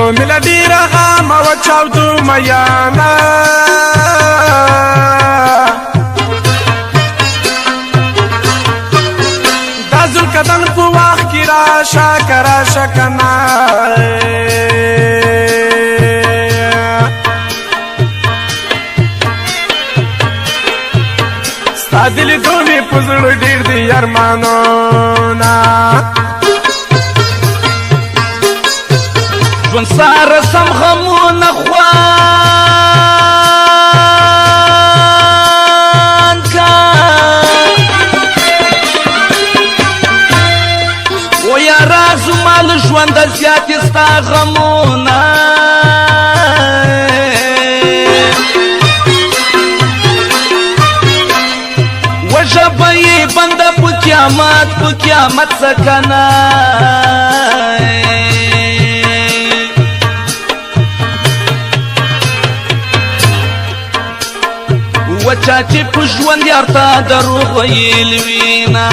زړه مې له ډېره غمه وه چاودو میانه دا ذوالقدن په وخت کې راشه که راشه که نه ستا د لیدو مې په زړه ډېر دي ارمانونه ژوند ساره سم غمونه خوند کا و یاره زما له ژونده زیات یې ستا غمونه و ژبه یې بنده په قیامت سکنه چا چې په ژوند یار ته دروغ ویل وینا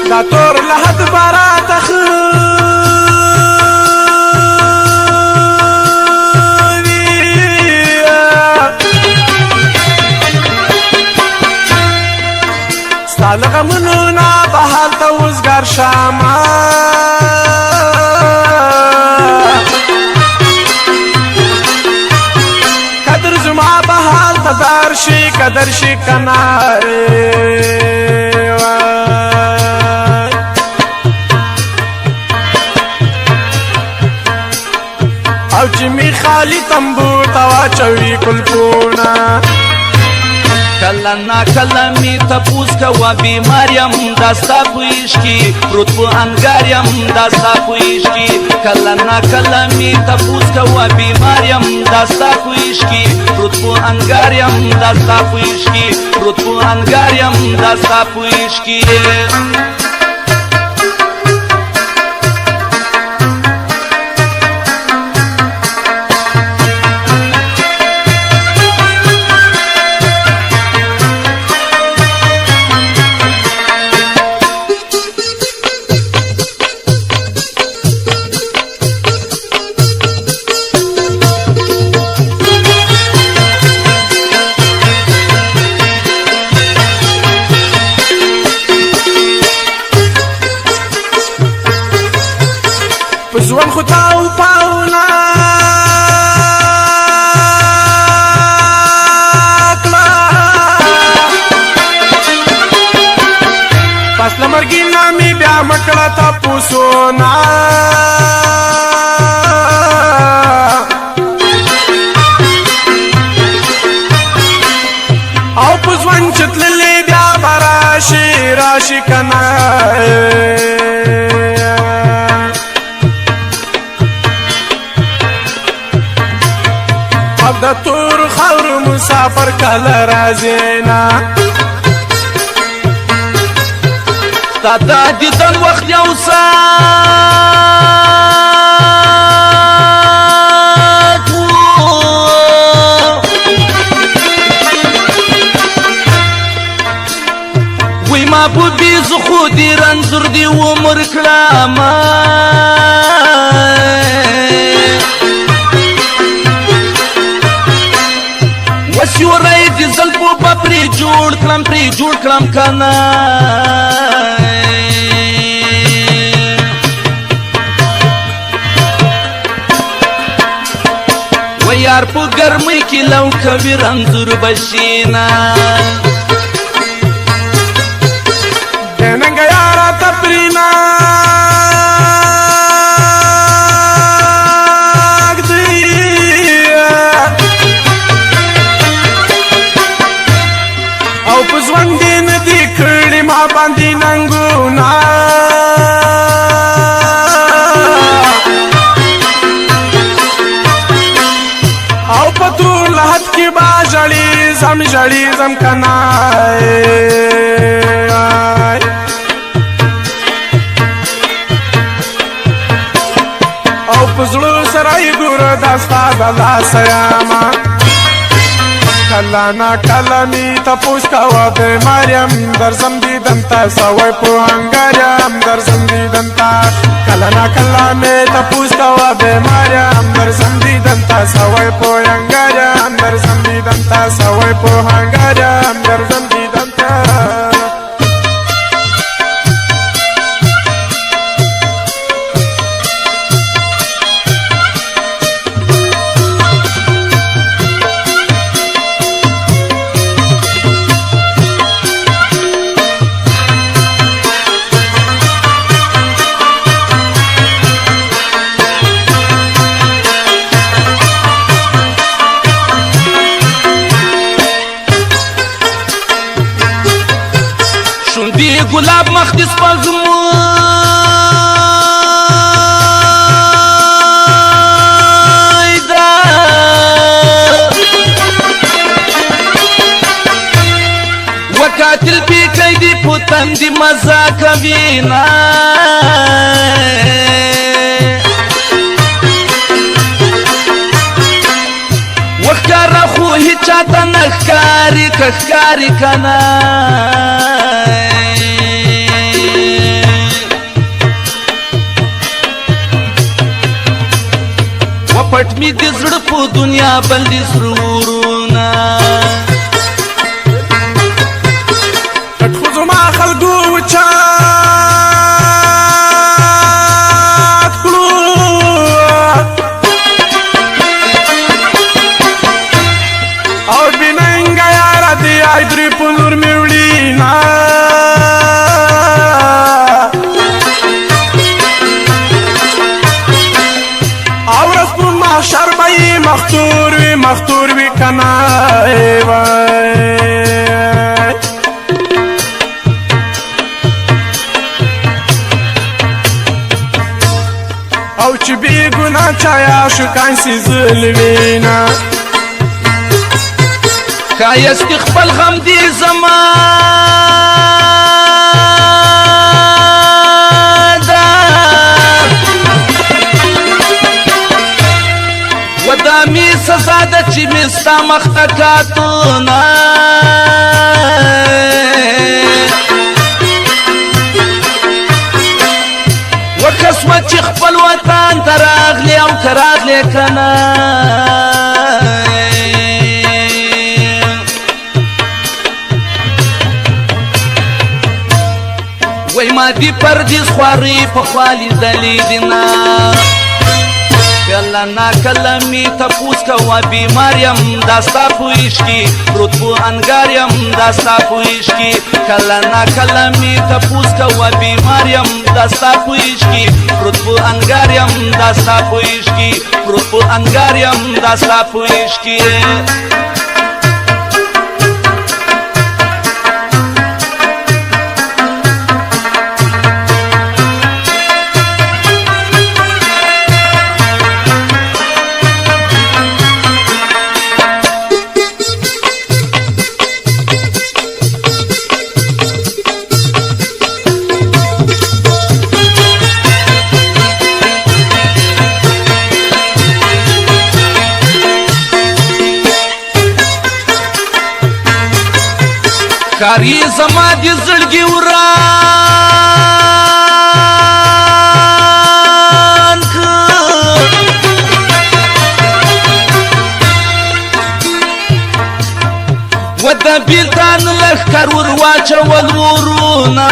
دا تور له حد براته ښه ستا له غمونو نه به هلته وزګار شمه قدر شي کناره او چې می خالی تنبو ته واچوي کلپونه کله ناکله می تپوس کوه بیمار یم دا ستا په عشق کې پروت په انګار یم دا ستا په عشق کې کله ناکله می تپوس کوه بیمار یم دا ستا په عشق کې پروت په انګار یم دا ستا په عشق کې پروت په انګار یم دا ستا په عشق کې ژوند خو تاو پاونه کړه پس له مرګي نه مې بیا مه کړه تپوسونه او په ژوند چې تللې بیا به راشي که نه د تور خاورو مسافر کله راځي نه ستا د دیدن وخت یو ساعت وی محبوبي زه خو دې رنځور دې عمر کړمه سیوری د زلفو به پرې جوړ کړم که نه و یار په ګرمۍ کې لو کوي رنځور به شي نه د ننګ یاره تفرینا باندې ننګونه او په ټول حد کې با ژړې زم کنه او په زړه سره یې ګوره دا ستا د لاسه یمه کله ناکله می تپوس کوه بیمار یم درځم دیدن ته سوی په انګار یم درځم دیدن ته کله نا کله مې تپوس کوه بیماریم درځم دیدن تا سوی په ینګاریم درځم دیدن تا سوی په هنګاریم درځم دیدن تا شونډې ګلاب مخ دې سپږمۍ ده وکاتل پیکی دې په تندې مزه کوینه وښکاره خو هېچاته نه ښکاري که ښکاري که نه وپټ مې د زړه په دنیا بندې سرورونه پټ خو زما خلکو وچات کړو او بېننګه یاره د یادرې په نور مې وړي نه او ورځ په محشر به یې مختور وي که نه او چې بې ګناه چایا شکان سي ظلمینه ښایست خپل غم دې زما ده و دا مې سزا ده چې مې ستا مخ ته کاتونه وکسوه چې خپل وطن ته راغلې او که راغلې که نه وای ما دې پردیس خوارې په خوا لیدلې دي نه کله نا کله مې تپوس کوه بیمار یم دا ستا په عشقي پروت په انګار یم دا ستا په عشقي کله نا کله مې تپوس کوه بیمار یم دا ستا په عشقي پروت په انګار یم دا ستا په عشقي پروت په انګار یم دا ستا په عشقي کاری زما دې زړګي وران و د بیلتان لښکر ور واچول ورونه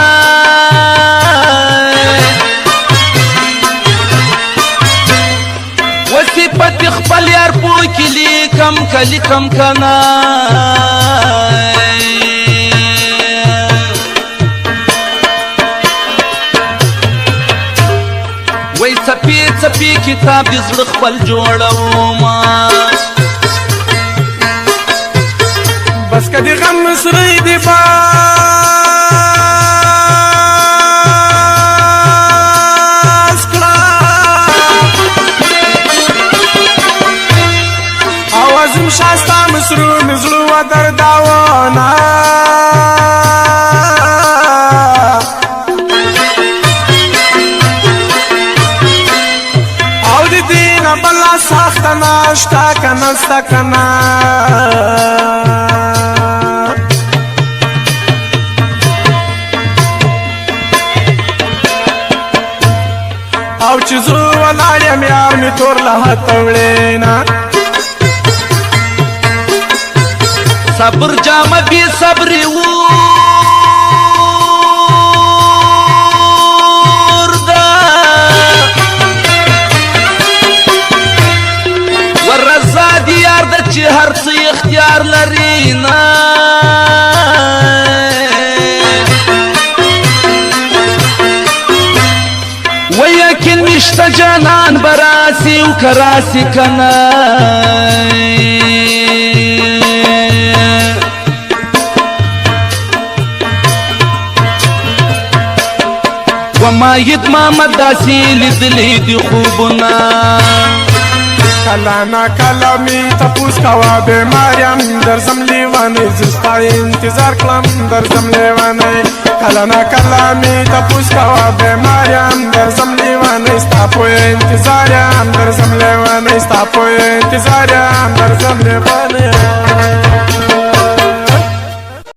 و صفت خپل یار په کې لیکم که لیکم که نه وای څپې څپې کتاب دې زړه خپل جوړومه بس که دې غم سری دې باس کړه او عظیم شاستا مسرو مزړو و درداونه بلا سخت ناشتا کنه ستا کنه او چې زه ولاړ یم یار مې تور له هته وړینا صبر جامه بی صبری ورده ورزا دی یار د چې هر څه اختیار لري نه ويكن مشتا جانان براسي وكراسي كناي وما يدما مداسي لدلي دي خوبنا کله نا کله می تپوس کوا بیماریم درځم لیوانې زه ستا انتظار کړم درځم لیوانې کله نا کله می تپوس کوا بیماریم درځم لیوانې ستا په انتظار یم درځم لیوانې ستا په انتظار یم درځم لیوانې